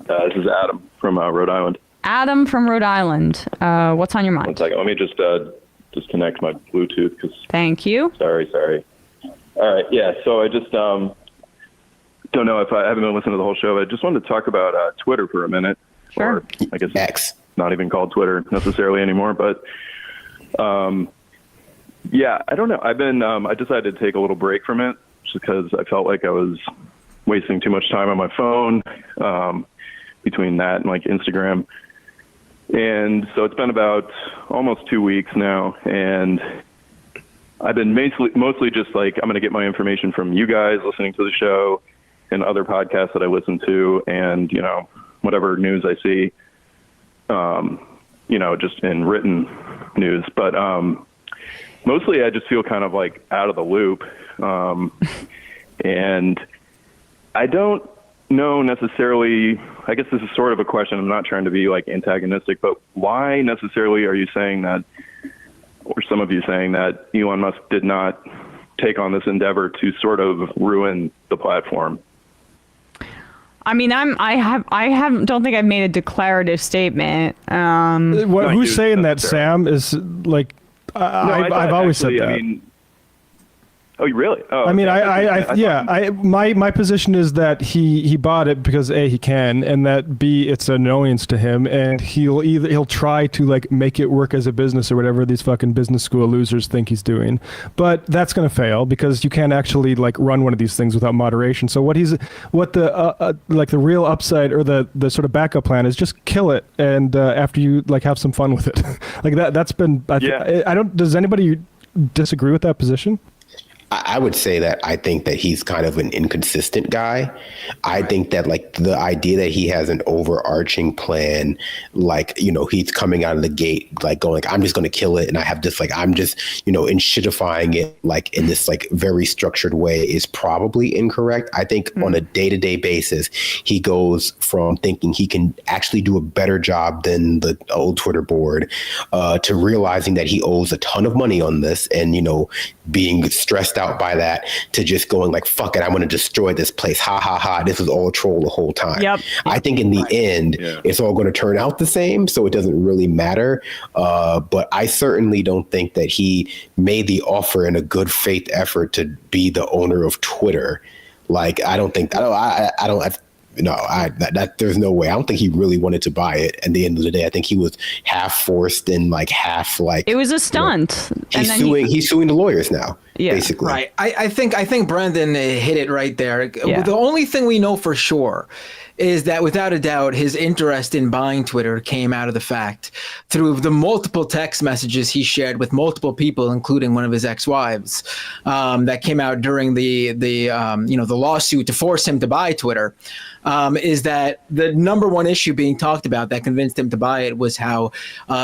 This is Adam from Rhode Island. Adam from Rhode Island. What's on your mind? 1 second. Let me just disconnect my Bluetooth. Thank you. Sorry. All right. Yeah. So I just don't know if I haven't been listening to the whole show. I just wanted to talk about Twitter for a minute. Sure. Or I guess X. It's not even called Twitter necessarily anymore. But yeah, I don't know. I decided to take a little break from it just because I felt like I was wasting too much time on my phone between that and like Instagram. And so it's been about almost 2 weeks now, and I've been mostly just like, I'm going to get my information from you guys listening to the show and other podcasts that I listen to, and, you know, whatever news I see, you know, just in written news. But mostly I just feel kind of like out of the loop. And I don't know necessarily, I guess this is sort of a question. I'm not trying to be like antagonistic, but why necessarily are you saying that, or some of you saying that Elon Musk did not take on this endeavor to sort of ruin the platform? I mean, don't think I've made a declarative statement. Who's saying that, Sam? Is like, I've always said that. I mean, oh, really? Oh, I mean, okay. my position is that he bought it because A, he can, and that B, it's an annoyance to him, and he'll try to like make it work as a business or whatever these fucking business school losers think he's doing. But that's going to fail because you can't actually like run one of these things without moderation. So what the real upside or the sort of backup plan is just kill it, and after you like have some fun with it. Like that's been does anybody disagree with that position? I would say that I think that he's kind of an inconsistent guy. I think that like the idea that he has an overarching plan, like, you know, he's coming out of the gate, like going, like, I'm just going to kill it. And I have this, like, I'm just, you know, enshittifying it like in this like very structured way is probably incorrect. I think on a day-to-day basis, he goes from thinking he can actually do a better job than the old Twitter board to realizing that he owes a ton of money on this and, you know, being stressed out by that to just going like, fuck it, I'm going to destroy this place. Ha ha ha. This was all a troll the whole time. Yep. I think in the end, it's all going to turn out the same. So it doesn't really matter. But I certainly don't think that he made the offer in a good faith effort to be the owner of Twitter. Like, there's no way. I don't think he really wanted to buy it. At the end of the day, I think he was half forced and like half like it was a stunt. You know, he's suing the lawyers now. Yeah, basically. Right. I think Brendan hit it right there. Yeah. The only thing we know for sure is that without a doubt, his interest in buying Twitter came out of the fact through the multiple text messages he shared with multiple people, including one of his ex-wives, that came out during the lawsuit to force him to buy Twitter. Is that the number one issue being talked about that convinced him to buy it was how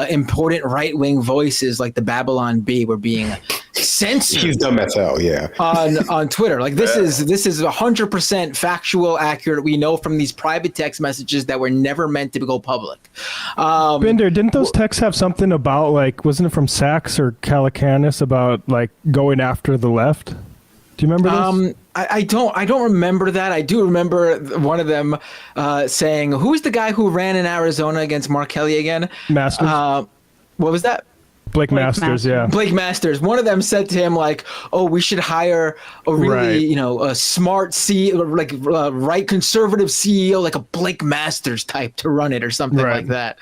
important right-wing voices like the Babylon Bee were being censored. He's dumb as hell, yeah. On Twitter. Like this is 100% factual, accurate. We know from these private text messages that were never meant to go public. Bender, didn't those texts have something about like, wasn't it from Sachs or Calacanis about like going after the left? Do you remember this? I don't remember that. I do remember one of them saying, "Who's the guy who ran in Arizona against Mark Kelly again?" Masters. What was that? Blake Masters, yeah. Blake Masters. One of them said to him like, "Oh, we should hire a really, a smart CEO, like right conservative CEO, like a Blake Masters type to run it or something like that."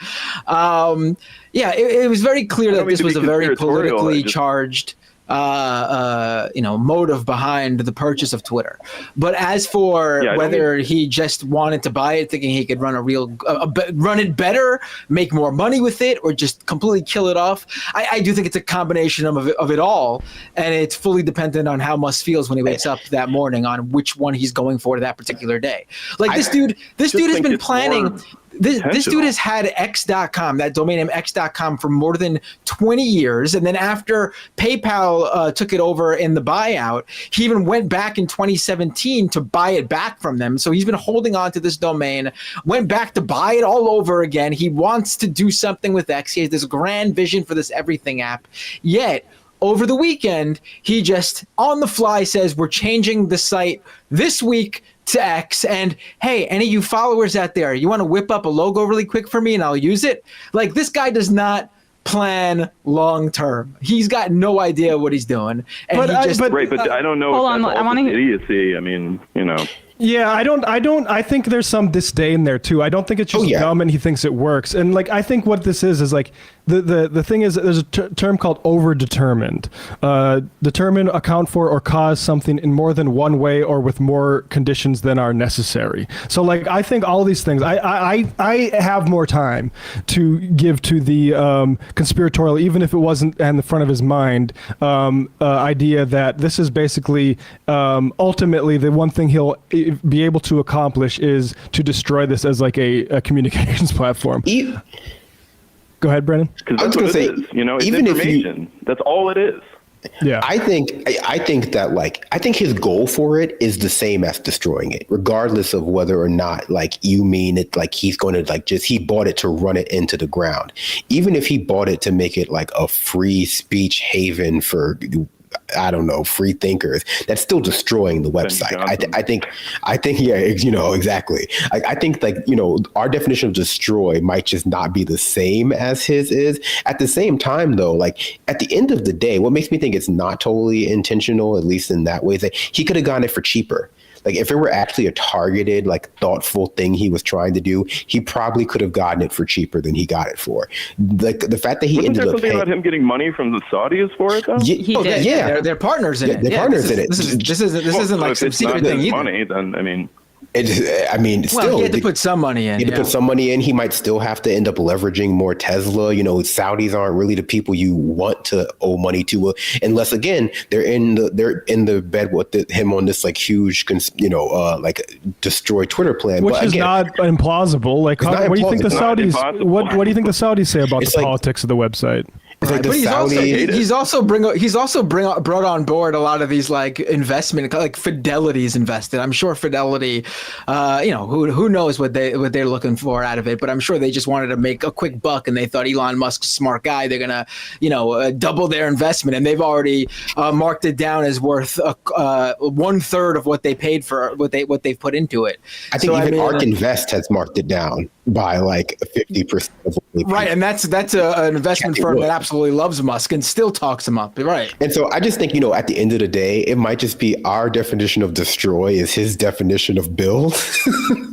It was very clear that this was a very politically charged motive behind the purchase of Twitter. But as for whether he just wanted to buy it thinking he could run run it better, make more money with it, or just completely kill it off, I do think it's a combination of it all, and it's fully dependent on how Musk feels when he wakes up that morning on which one he's going for that particular day. Like this dude has been planning. This dude has had X.com, that domain name X.com, for more than 20 years. And then after PayPal took it over in the buyout, he even went back in 2017 to buy it back from them. So he's been holding on to this domain, went back to buy it all over again. He wants to do something with X. He has this grand vision for this everything app. Yet, over the weekend, he just on the fly says, we're changing the site this week to X and, hey, any of you followers out there, you want to whip up a logo really quick for me and I'll use it? Like, this guy does not plan long term. He's got no idea what he's doing. And But he just, Right, but I don't know Hold if on, that's I all wanna just hear- idiocy. I mean, Yeah, I think there's some disdain there too. I don't think it's just dumb and he thinks it works. And like, I think what this is like, the thing is, there's a term called overdetermined. Determine, account for, or cause something in more than one way or with more conditions than are necessary. So like, I think all these things, I have more time to give to the conspiratorial, even if it wasn't in the front of his mind, idea that this is basically ultimately the one thing he'll be able to accomplish is to destroy this as like a communications platform. Go ahead, Brennan. because that's what it is. It's even if information. That's all it is. Yeah, I think that like I think his goal for it is the same as destroying it, regardless of whether or not like you mean it like he's going to like just he bought it to run it into the ground. Even if he bought it to make it like a free speech haven for, I don't know, free thinkers, that's still destroying the website. I think, yeah, exactly. I think like, our definition of destroy might just not be the same as his is. At the same time, though, like at the end of the day, what makes me think it's not totally intentional, at least in that way, is that he could have gotten it for cheaper. Like if it were actually a targeted, like thoughtful thing he was trying to do, he probably could have gotten it for cheaper than he got it for. Like the fact that he Wasn't ended there up something paying, about him getting money from the Saudis for it, though? He did. Yeah, they're partners in it. They're partners in it. This isn't like if some it's secret not thing his either. money, then I mean, still, he had to put some money in. He had to put some money in. He might still have to end up leveraging more Tesla. Saudis aren't really the people you want to owe money to, unless again they're in the bed with him on this like huge, like destroy Twitter plan, which is not implausible. Like, what do you think the Saudis? What do you think the Saudis say about the politics of the website? It's like But he's also brought on board a lot of these like investment, like Fidelity's invested. I'm sure Fidelity, who knows what they're looking for out of it, but I'm sure they just wanted to make a quick buck and they thought Elon Musk's a smart guy. They're gonna, double their investment, and they've already marked it down as worth 1/3 of what they paid for what they've put into it. I think ARK Invest has marked it down by like 50% of what they paid. Right, and that's an investment firm that absolutely loves Musk and still talks him up. Right. And so I just think, at the end of the day, it might just be our definition of destroy is his definition of build,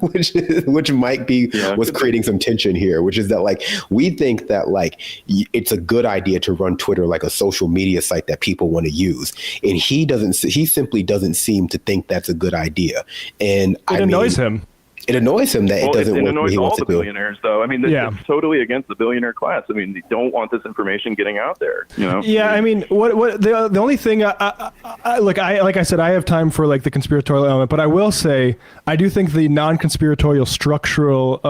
which might be what's creating some tension here, which is that like we think that like it's a good idea to run Twitter like a social media site that people want to use, and he simply doesn't seem to think that's a good idea, and it annoys him. It annoys him that it doesn't work what he wants to do. Billionaires, though. I mean, it's totally against the billionaire class. I mean, they don't want this information getting out there. Yeah, I mean, what the only thing like I said, I have time for like the conspiratorial element, but I will say I do think the non-conspiratorial structural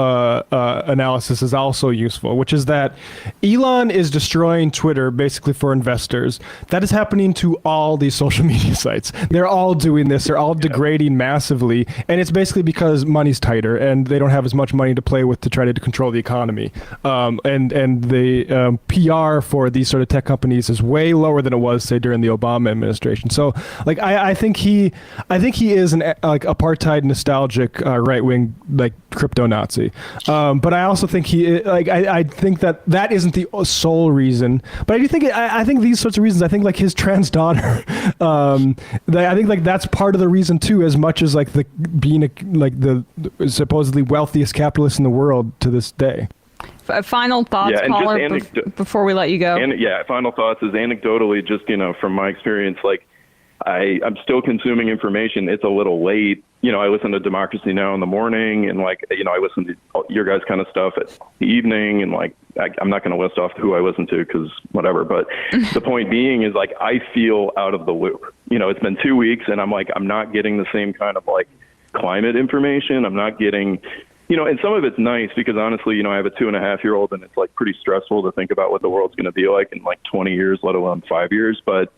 analysis is also useful, which is that Elon is destroying Twitter basically for investors. That is happening to all these social media sites. They're all doing this. They're all degrading massively, and it's basically because money's tighter and they don't have as much money to play with to try to control the economy. And the PR for these sort of tech companies is way lower than it was, say, during the Obama administration. So, like, I think he is an like apartheid nostalgic right wing like crypto Nazi. But I also think I think that isn't the sole reason. But I do think I think these sorts of reasons. I think like his trans daughter. I think like that's part of the reason too, as much as like being the supposedly wealthiest capitalist in the world to this day. Final thoughts, caller, before we let you go. Final thoughts is anecdotally, just from my experience, like I'm still consuming information. It's a little late. I listen to Democracy Now! In the morning, and I listen to your guys' kind of stuff at the evening, and I'm not going to list off who I listen to because whatever. But the point being is I feel out of the loop. It's been 2 weeks, and I'm not getting the same kind of climate information. I'm not getting, and some of it's nice because honestly, I have a 2.5-year-old and it's pretty stressful to think about what the world's going to be like in 20 years, let alone 5 years. But,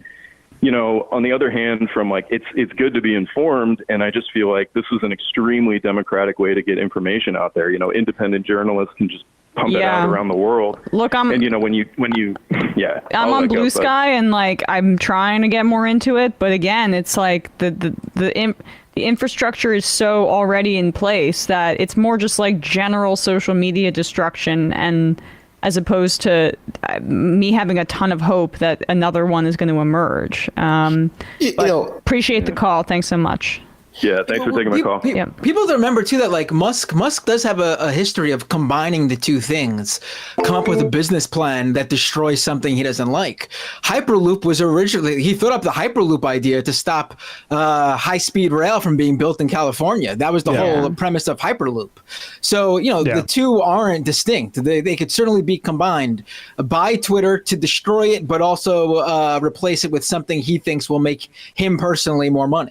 on the other hand, from it's good to be informed. And I just feel like this is an extremely democratic way to get information out there. Independent journalists can just pump it out around the world. Look, when you I'm on Blue Sky and I'm trying to get more into it. But again, it's the the infrastructure is so already in place that it's more just like general social media destruction, and as opposed to me having a ton of hope that another one is going to emerge. Appreciate the call. Thanks so much. Yeah, thanks for taking my call. People to remember too that like Musk does have a history of combining the two things, come up with a business plan that destroys something he doesn't like. Hyperloop was originally, he thought up the Hyperloop idea to stop high-speed rail from being built in California. That was the whole premise of Hyperloop. So, the two aren't distinct. They could certainly be combined. Buy Twitter to destroy it, but also replace it with something he thinks will make him personally more money.